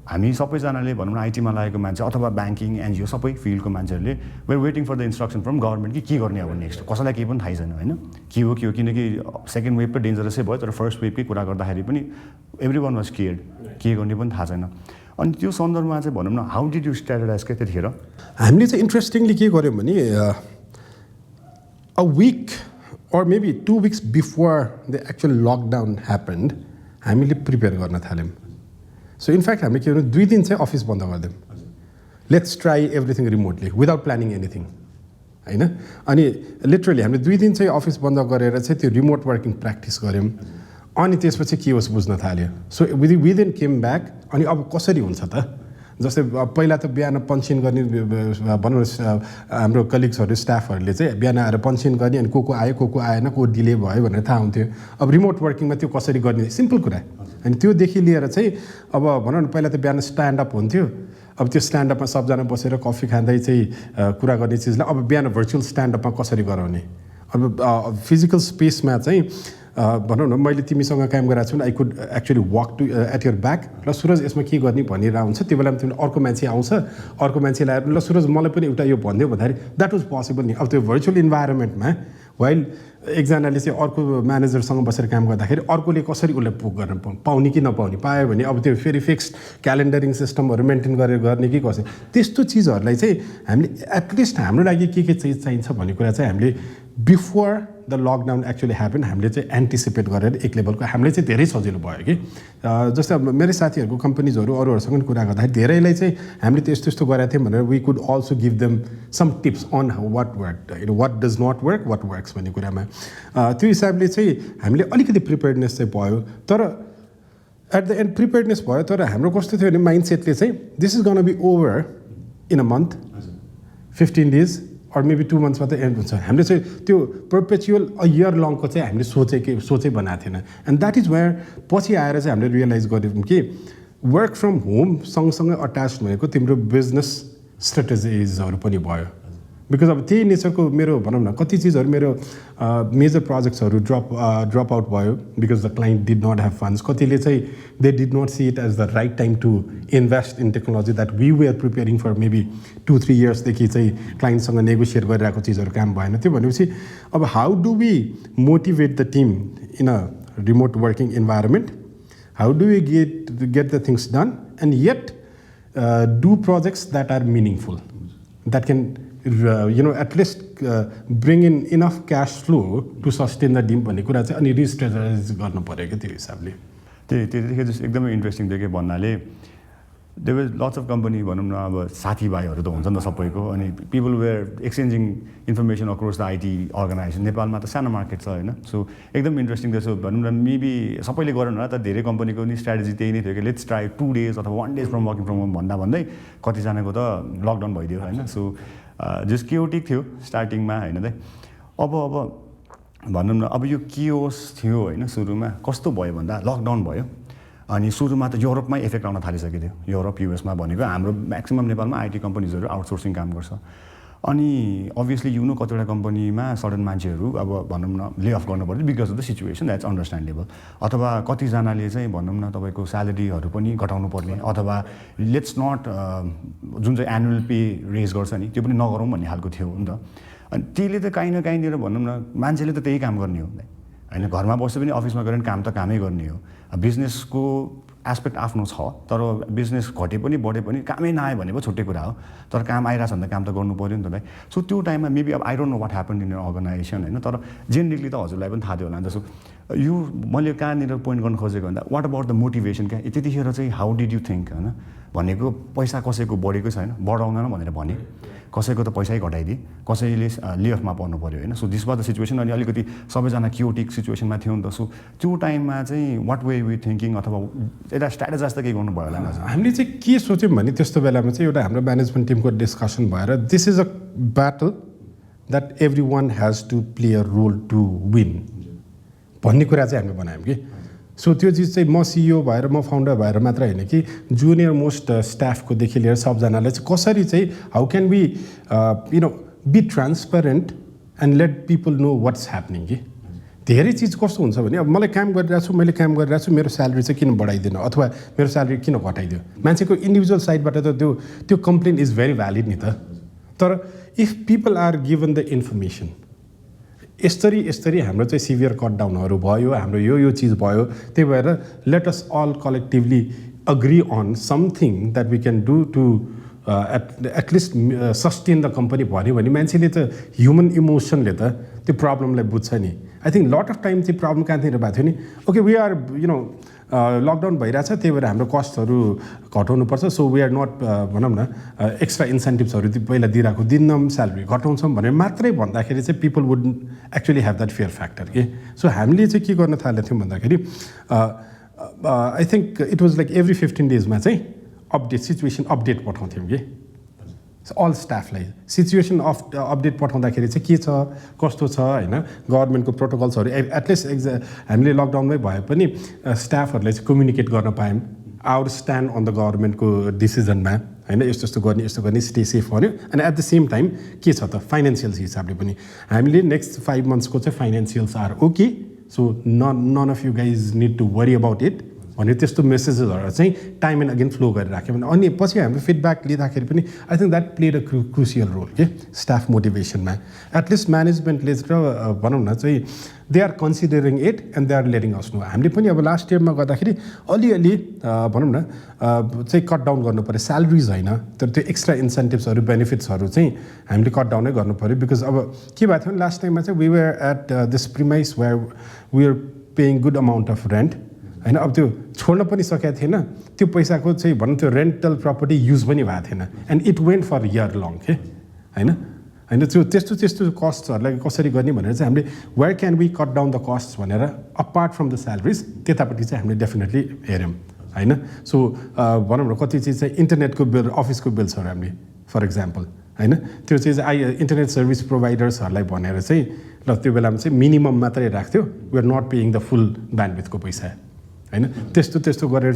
हामी सबैजनाले भनौँ न आइटीमा लागेको मान्छे अथवा ब्याङ्किङ एनजिओ सबै फिल्डको मान्छेहरूले were waiting for the instruction from government कि के गर्ने अब नेक्स्ट कसैलाई केही पनि थाहै छैन होइन के हो किनकि सेकेन्ड वेभ त डेन्जरसै भयो तर फर्स्ट वेभकै कुरा गर्दाखेरि पनि एभ्री वान वाज केयर्ड के गर्ने पनि थाहा छैन अनि त्यो सन्दर्भमा चाहिँ भनौँ न हाउ डिड यु स्ट्यान्डर्डाइज के त्यतिखेर हामीले चाहिँ इन्ट्रेस्टिङली के गर्यौँ भने a week or maybe 2 weeks before the actual lockdown happened, हामीले प्रिपेयर गर्न थाल्यौँ. So in fact हामीले के भन्यौँ 2 दिन चाहिँ अफिस बन्द गरिदियौँ. Let's try everything remotely without planning anything. हैन अनि लिटरली हामीले 2 दिन चाहिँ अफिस बन्द गरेर चाहिँ त्यो रिमोट वर्किङ प्र्याक्टिस गऱ्यौँ. अनि त्यसपछि के होस् बुझ्न थाल्यो. सो विदिन केम ब्याक अनि अब कसरी हुन्छ त जस्तै पहिला त बिहान पञ्चिन गर्ने भनौँ हाम्रो कलिग्सहरू स्टाफहरूले चाहिँ बिहान आएर पञ्चिन गर्ने अनि को आयो को आएन को डिले भयो भनेर थाहा हुन्थ्यो. अब रिमोट वर्किङमा त्यो कसरी गर्ने सिम्पल कुरा अनि त्योदेखि लिएर चाहिँ अब भनौँ न पहिला त बिहान स्ट्यान्डअप हुन्थ्यो. अब त्यो स्ट्यान्डअपमा सबजना बसेर कफी खाँदै चाहिँ कुरा गर्ने चिजलाई अब बिहान भर्चुअल स्ट्यान्डअपमा कसरी गराउने. अब फिजिकल स्पेसमा चाहिँ भनौँ न मैले तिमीसँग काम गरेको छु I could actually work to at your back ल सुरज यसमा के गर्ने भनेर हुन्छ त्यो बेलामा तिमीले अर्को मान्छे आउँछ अर्को मान्छे ल्याएर ल सुरज मलाई पनि एउटा यो भनिदियो भन्दाखेरि द्याट वाज पोसिबल नि. अब त्यो भर्चुअल इन्भाइरोमेन्टमा वाइल एकजनाले चाहिँ अर्को म्यानेजरसँग बसेर काम गर्दाखेरि अर्कोले कसरी उसलाई पुग गर्न पाउने कि नपाउने पायो भने अब त्यो फेरि फिक्स्ड क्यालेन्डरिङ सिस्टमहरू मेन्टेन गरेर गर्ने कि कसरी त्यस्तो चिजहरूलाई चाहिँ हामीले एटलिस्ट हाम्रो लागि के चिज चाहिन्छ भन्ने कुरा चाहिँ हामीले before the lockdown actually happen हामीले चाहिँ एन्टिसिपेट गरेर एक लेभलको हामीले चाहिँ धेरै सजिलो भयो कि जस्तै अब मेरो साथीहरूको कम्पनीजहरू अरूहरूसँग पनि कुरा गर्दाखेरि धेरैलाई चाहिँ हामीले त्यस्तो यस्तो गरेको थियौँ भनेर we could also give them some tips on what work what does not work what works भन्ने कुरामा त्यो हिसाबले चाहिँ हामीले अलिकति प्रिपेयर्डनेस चाहिँ भयो. तर एट द एन्ड प्रिपेयर्डनेस भयो तर हाम्रो कस्तो थियो भने माइन्डसेटले चाहिँ this is gonna be over in a month 15 days or maybe 2 months मात्रै एन्ड हुन्छ. हामीले चाहिँ त्यो पर्पेचुअल अ इयर लङको चाहिँ हामीले सोचै बनाएको थिएन. एन्ड द्याट इज वेयर पछि आएर चाहिँ हामीले रियलाइज गऱ्यौँ कि वर्क फ्रम होम सँगसँगै अट्याच भएको तिम्रो बिजनेस स्ट्रेटेजिजहरू पनि भयो. बिकज अब त्यही नेचरको मेरो भनौँ न कति चिजहरू मेरो मेजर प्रोजेक्ट्सहरू ड्रप आउट भयो because the client did not have funds. कतिले चाहिँ they did not see it as the right time to invest in technology that we were preparing for maybe 2-3 yearsदेखि चाहिँ क्लाइन्टसँग नेगोसिएट गरिरहेको चिजहरू काम भएन. त्यो भनेपछि अब how do we motivate the team in a remote working environment, how do we get the things done and yet do projects that are meaningful that can at least bring in enough cash flow to sustain the team भन्ने कुरा चाहिँ अनि रिस्ट्रेटेजाइज गर्नु पऱ्यो क्या त्यो हिसाबले. त्यतिखेर चाहिँ एकदमै इन्ट्रेस्टिङ थियो कि भन्नाले there was lots of company भनौँ न अब साथीभाइहरू त हुन्छ नि त सबैको अनि people were exchanging information across the IT organisation. नेपालमा त सानो मार्केट छ होइन. सो एकदम इन्ट्रेस्टिङ थियो. सो भनौँ न मेबी सबैले गरेन होला तर धेरै कम्पनीको नि स्ट्राटेजी त्यही नै थियो कि लेट्स ट्राई 2 days अथवा 1 day from working from home भन्दै कतिजनाको त लकडाउन भइदियो होइन. सो जस्ट क्योटिक थियो स्टार्टिङमा होइन त. अब भनौँ न अब यो कियोस थियो होइन सुरुमा कस्तो भयो भन्दा लकडाउन भयो अनि सुरुमा त युरोपमै इफेक्ट आउन थालिसकेको थियो. युरोप युएसमा भनेको हाम्रो म्याक्सिमम् नेपालमा आइटी कम्पनीजहरू आउटसोर्सिङ काम गर्छ. अनि अभियसली कतिवटा कम्पनीमा सडन मान्छेहरू अब भनौँ न ले अफ गर्नु पर्यो because of the situation that's understandable. अथवा कतिजनाले चाहिँ भनौँ न तपाईँको स्यालेरीहरू पनि घटाउनु पर्ने अथवा लेट्स नट जुन चाहिँ एनुअल पे रेज गर्छ नि त्यो पनि नगरौँ भन्ने खालको थियो नि त. अनि त्यसले त काहीँ न काहीँनिर भनौँ न मान्छेले त त्यही काम गर्ने हो होइन. घरमा बस्यो पनि अफिसमा गएर काम त कामै गर्ने हो. बिजनेसको एस्पेक्ट आफ्नो छ तर बिजनेस घटे पनि बढे पनि कामै नआयो भने पो छुट्टै कुरा हो. तर काम आइरहेछ भने त काम त गर्नु पऱ्यो नि त भाइ. सो त्यो टाइममा मेबी अब I don't know what happen in organisation होइन. तर जेनरली त हजुरलाई पनि थाहा थियो होला जस्तो यो मैले कहाँनिर पोइन्ट गर्न खोजेको भन्दा वाट अबाउट द मोटिभेसन क्या त्यतिखेर चाहिँ हाउ डिड यु थिङ्क होइन भनेको पैसा कसैको बढेकै छैन बढाउँदैन भनेर भने कसैको त पैसै घटाइदिए कसैले ले अफमा पर्नु पऱ्यो होइन. So this was the situation अनि अलिकति सबैजना क्योटिक सिचुएसनमा थियो नि त. सो त्यो टाइममा चाहिँ वाट वे वी थिङ्किङ अथवा एउटा स्ट्राटेजाइज त केही गर्नु भयो होला. हामीले चाहिँ के सोच्यौँ भने त्यस्तो बेलामा चाहिँ एउटा हाम्रो म्यानेजमेन्ट टिमको डिस्कसन भएर this is a battle that every one has to play a role to win भन्ने कुरा चाहिँ हामीले बनायौँ कि. सो त्यो चिज चाहिँ म सिइओ भएर म फाउन्डर भएर मात्र होइन कि जुनियर मोस्ट स्टाफकोदेखि लिएर सबजनालाई चाहिँ कसरी चाहिँ how can be be transparent and let people know what's happening कि धेरै चिज कस्तो हुन्छ भने अब मलाई काम गरिरहेको छु मैले काम गरिरहेको छु मेरो स्यालेरी चाहिँ किन बढाइदिनु अथवा मेरो स्यालेरी किन घटाइदियो मान्छेको इन्डिभिजुअल साइडबाट त त्यो कम्प्लेन इज भेरी भ्यालिड नि त तर if people are given the information यसरी हाम्रो चाहिँ सिभियर कटडाउनहरू भयो हाम्रो यो चिज भयो त्यही भएर let us all collectively agree on something that we can do to at least sustain the company भन्यो भने मान्छेले त ह्युमन इमोसनले त त्यो प्रब्लमलाई बुझ्छ नि I think lot of time चाहिँ प्रब्लम कहाँतिर भएको थियो नि ओके वी आर लकडाउन भइरहेछ त्यही भएर हाम्रो कस्टहरू घटाउनुपर्छ सो वी आर नट भनौँ न एक्स्ट्रा इन्सेन्टिभ्सहरू पहिला दिइरहेको दिन्नौँ स्यालेरी घटाउँछौँ भनेर मात्रै भन्दाखेरि चाहिँ people would actually have that fear factor के सो हामीले चाहिँ के गर्न थालेको थियौँ भन्दाखेरि I think it was like every 15 डेजमा चाहिँ सिचुएसन अपडेट पठाउँथ्यौँ कि अल स्टाफलाई सिचुएसन अपडेट पठाउँदाखेरि चाहिँ के छ कस्तो छ होइन गभर्मेन्टको प्रोटोकल्सहरू एटलिस्ट हामीले लकडाउनमै भए पनि स्टाफहरूलाई चाहिँ कम्युनिकेट गर्न पायौँ आवर स्ट्यान्ड अन द गभर्मेन्टको डिसिजनमा होइन यस्तो गर्ने स्टे सेफ भन्यो अनि एट द सेम टाइम के छ त फाइनेन्सियल्स हिसाबले पनि हामीले नेक्स्ट 5 मन्थ्सको चाहिँ financials are okay so none of you guys need to worry about it भने त्यस्तो मेसेजेसहरू चाहिँ टाइम एन्ड अगेन फ्लो गरेर राख्यो भने अनि पछि हाम्रो फिडब्याक लिँदाखेरि पनि I think that played a crucial role के स्टाफ मोटिभेसनमा एटलिस्ट म्यानेजमेन्टले र भनौँ न चाहिँ they are considering it and they are letting us know हामीले पनि अब लास्ट इयरमा गर्दाखेरि अलिअलि भनौँ न चाहिँ कट डाउन गर्नु पऱ्यो स्यालेरिज होइन तर त्यो एक्स्ट्रा इन्सेन्टिभ्सहरू बेनिफिट्सहरू चाहिँ हामीले कट डाउनै गर्नु पऱ्यो बिकज अब के भएको थियो भने लास्ट टाइममा चाहिँ we were at this premise where we are paying good amount of rent होइन अब त्यो छोड्न पनि सकेको थिएन त्यो पैसाको चाहिँ भनौँ त्यो रेन्टल प्रपर्टी युज पनि भएको थिएन and it went for year long के होइन त्यो त्यस्तो कस्टहरूलाई कसरी गर्ने भनेर चाहिँ हामीले where can we cut down the cost भनेर अपार्ट फ्रम द स्यालेरिज त्यतापट्टि चाहिँ हामीले डेफिनेटली हेऱ्यौँ होइन सो भनौँ न कति चिज चाहिँ इन्टरनेटको बिल अफिसको बिल्सहरू हामीले फर इक्जाम्पल होइन त्यो चाहिँ इन्टरनेट सर्भिस प्रोभाइडर्सहरूलाई भनेर चाहिँ ल त्यो बेलामा चाहिँ मिनिमम मात्रै राख्थ्यो we are not paying the full ब्यान्डविथको पैसा होइन त्यस्तो गरेर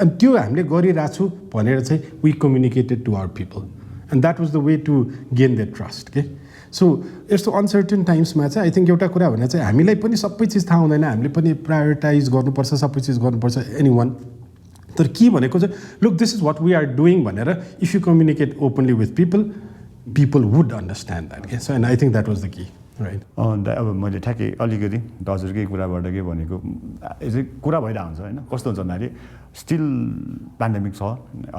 अनि त्यो हामीले गरिरहेको छु भनेर चाहिँ we communicated to our people and that was the way to gain the trust के सो यस्तो अनसर्टेन टाइम्समा चाहिँ आई थिङ्क एउटा कुरा भने चाहिँ हामीलाई पनि सबै चिज थाहा हुँदैन हामीले पनि प्रायोरिटाइज गर्नुपर्छ सबै चिज गर्नुपर्छ एनी वान तर के भनेको चाहिँ look this is what we are doing भनेर if you communicate openly with people would understand that के so and I think that was the key right अब मैले ठ्याक्कै अलिकति हजुरकै कुराबाट के भनेको यसै कुरा भइरहेको हुन्छ होइन कस्तो हुन्छ भन्दाखेरि स्टिल पेन्डेमिक छ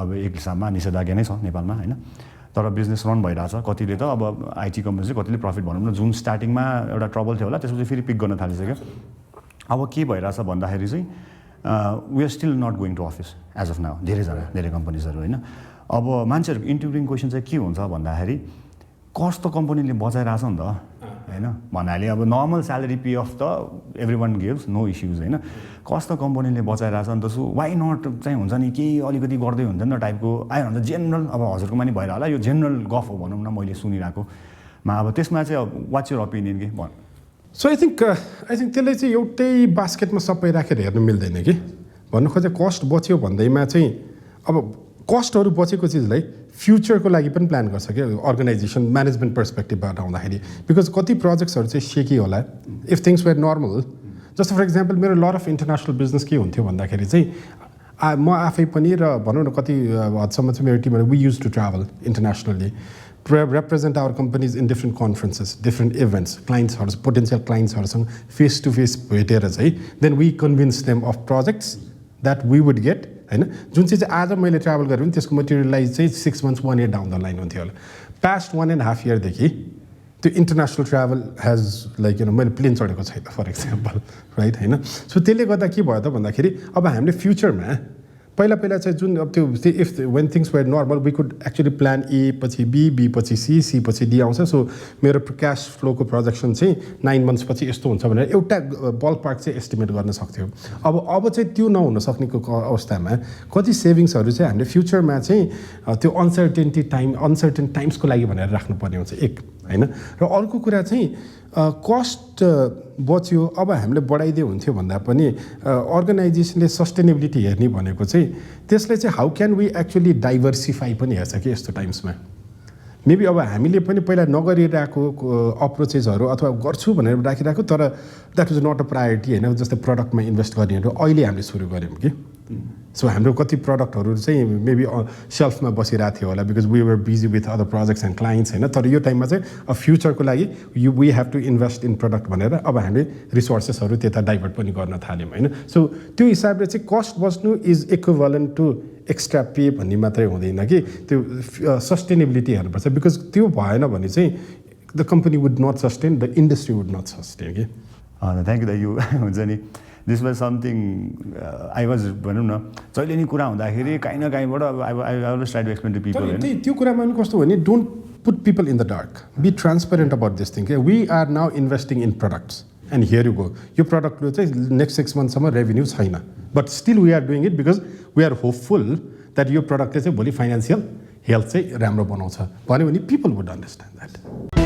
अब एक हिसाबमा निषेधाज्ञा नै छ नेपालमा होइन तर बिजनेस रन भइरहेछ कतिले त अब आइटी कम्पनी चाहिँ कतिले प्रफिट भनौँ न जुन स्टार्टिङमा एउटा ट्रबल थियो होला त्यसपछि फेरि पिक गर्न थालिसक्यो अब के भइरहेछ भन्दाखेरि चाहिँ we are still not going to office as of now धेरै कम्पनीजहरू होइन अब मान्छेहरूको इन्ट्युरिङ क्वेसन चाहिँ के हुन्छ भन्दाखेरि कस्ट त कम्पनीले बचाइरहेछ नि त होइन भन्नाले अब नर्मल स्यालेरी पे अफ त every one gives no issues होइन कस्ट त कम्पनीले बचाइरहेछ नि त सो वाइ नट चाहिँ हुन्छ नि केही अलिकति गर्दै हुन्छ नि त टाइपको आयो भने त जेनरल अब हजुरकोमा नि भएर होला यो जेनरल गफ हो भनौँ न मैले सुनिरहेकोमा अब त्यसमा चाहिँ अब वाट्स योर ओपिनियन के भन् सो आई थिङ्क त्यसलाई चाहिँ एउटै बास्केटमा सबै राखेर हेर्नु मिल्दैन कि भन्नु खोजेँ कस्ट बच्यो भन्दैमा चाहिँ अब कस्टहरू बचेको चिजलाई फ्युचरको लागि पनि प्लान गर्छ क्या अर्गनाइजेसन म्यानेजमेन्ट पर्सपेक्टिभबाट आउँदाखेरि बिकज कति प्रोजेक्ट्सहरू चाहिँ सेकी होला इफ थिङ्स वेयर नर्मल जस्तो फर इक्जाम्पल मेरो लट अफ इन्टरनेसनल बिजनेस के हुन्थ्यो भन्दाखेरि चाहिँ म आफै पनि र भनौँ न कति हदसम्म चाहिँ मेरो टिमहरू we use to travel internationally represent our companies in different conferences, different events, clients, potential clients, face to face, then we convince them of projects that we would get. होइन जुन चाहिँ आज मैले ट्राभल गरेँ भने त्यसको मटेरियलाइज चाहिँ 6 months 1 year down the line हुन्थ्यो होला पास्ट 1.5 yearदेखि त्यो इन्टरनेसनल ट्राभल हेज लाइक मैले प्लेन चढेको छैन फर इक्जाम्पल राइट होइन सो त्यसले गर्दा के भयो त भन्दाखेरि अब हामीले फ्युचरमा पहिला चाहिँ जुन अब त्यो if when things were normal we could actually plan A पछि बी पछि सी पछि डी आउँछ सो मेरो क्यास फ्लोको प्रोजेक्सन चाहिँ 9 months पछि यस्तो हुन्छ भनेर एउटा बल पार्क चाहिँ एस्टिमेट गर्न सक्थ्यो अब चाहिँ त्यो नहुन सक्नेको अवस्थामा कति सेभिङ्सहरू चाहिँ हामीले फ्युचरमा चाहिँ त्यो अनसर्टेन टाइम्सको लागि भनेर राख्नुपर्ने हुन्छ एक होइन र अर्को कुरा चाहिँ कस्ट बच्यो अब हामीले बढाइदियो हुन्थ्यो भन्दा पनि अर्गनाइजेसनले सस्टेनेबिलिटी हेर्ने भनेको चाहिँ त्यसले चाहिँ how can we actually diversify पनि हेर्छ कि यस्तो टाइम्समा मेबी अब हामीले पनि पहिला नगरिरहेको अप्रोचेसहरू अथवा गर्छु भनेर राखिरहेको तर that was not a priority होइन जस्तै प्रडक्टमा इन्भेस्ट गर्नेहरू अहिले हामीले सुरु गऱ्यौँ कि सो हाम्रो कति प्रडक्टहरू चाहिँ मेबी सेल्फमा बसिरहेको थियो होला because we were busy with other projects and clients होइन तर यो टाइममा चाहिँ अब फ्युचरको लागि we have to invest in product भनेर अब हामीले रिसोर्सेसहरू त्यता डाइभर्ट पनि गर्न थाल्यौँ होइन सो त्यो हिसाबले चाहिँ कस्ट बस्नु is equivalent to extra pay भन्ने मात्रै हुँदैन कि त्यो सस्टेनेबिलिटी हेर्नुपर्छ बिकज त्यो भएन भने चाहिँ the company would not sustain the industry would not sustain कि थ्याङ्क यू द यु हुन्छ नि this was something I was भनौँ न जहिले नि कुरा हुँदाखेरि काहीँ न काहीँबाट अब I always try to explain to people त्यही त्यो कुरामा पनि कस्तो भने don't put people in the dark be transparent about this thing के we are now investing in products and here you go यो प्रडक्टले चाहिँ नेक्स्ट 6 मन्थसम्म रेभेन्यू छैन but still we are doing it because we are hopeful that यो प्रडक्टले चाहिँ भोलि फाइनेन्सियल हेल्थ चाहिँ राम्रो बनाउँछ भन्यो भने पिपल वुड अन्डरस्ट्यान्ड द्याट